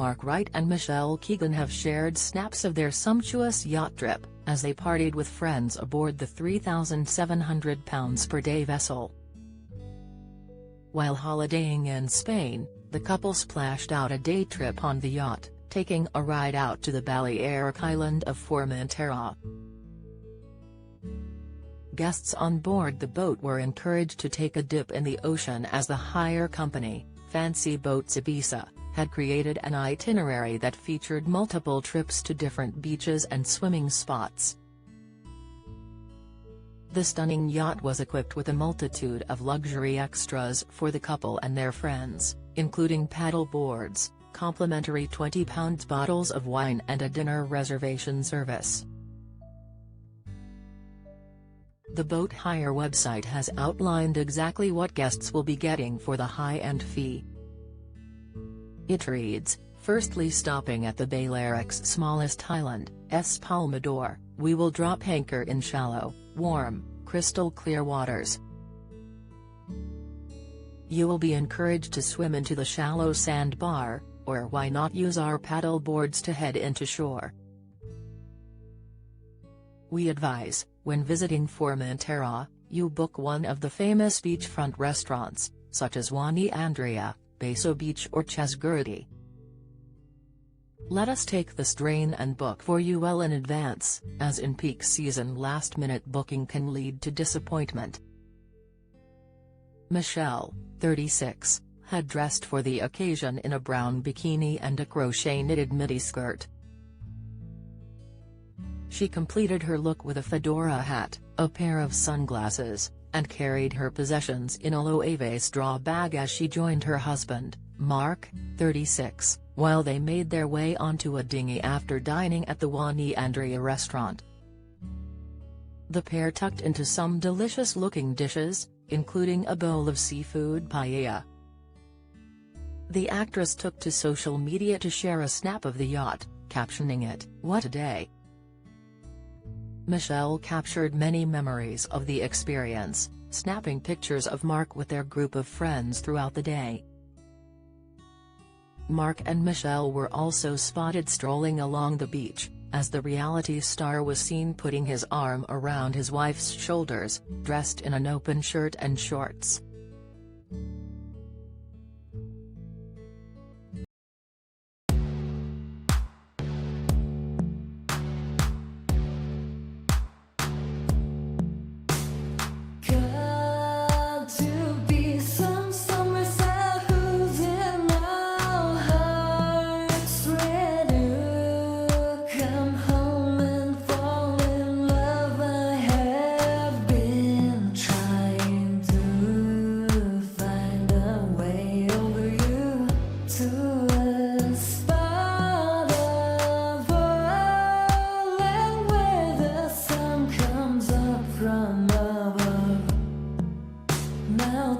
Mark Wright and Michelle Keegan have shared snaps of their sumptuous yacht trip, as they partied with friends aboard the £3,700 per day vessel. While holidaying in Spain, the couple splashed out a day trip on the yacht, taking a ride out to the Balearic island of Formentera. Guests on board the boat were encouraged to take a dip in the ocean as the hire company, Fancy Boats Ibiza, had created an itinerary that featured multiple trips to different beaches and swimming spots. The stunning yacht was equipped with a multitude of luxury extras for the couple and their friends, including paddle boards, complimentary 20-pound bottles of wine and a dinner reservation service. The boat hire website has outlined exactly what guests will be getting for the high-end fee. It reads, "Firstly, stopping at the Balearic's smallest island, S. Palmador, we will drop anchor in shallow, warm, crystal-clear waters. You will be encouraged to swim into the shallow sandbar, or why not use our paddle boards to head into shore. We advise, when visiting Formentera, you book one of the famous beachfront restaurants, such as Juan Andrea, Beso Beach or Chesgurity. Let us take the strain and book for you well in advance, as in peak season last-minute booking can lead to disappointment." Michelle, 36, had dressed for the occasion in a brown bikini and a crochet-knitted midi-skirt. She completed her look with a fedora hat, a pair of sunglasses, and carried her possessions in a Loewe straw bag as she joined her husband, Mark, 36, while they made their way onto a dinghy after dining at the Juan Andrea restaurant. The pair tucked into some delicious-looking dishes, including a bowl of seafood paella. The actress took to social media to share a snap of the yacht, captioning it, "What a day." Michelle captured many memories of the experience, snapping pictures of Mark with their group of friends throughout the day. Mark and Michelle were also spotted strolling along the beach, as the reality star was seen putting his arm around his wife's shoulders, dressed in an open shirt and shorts. Now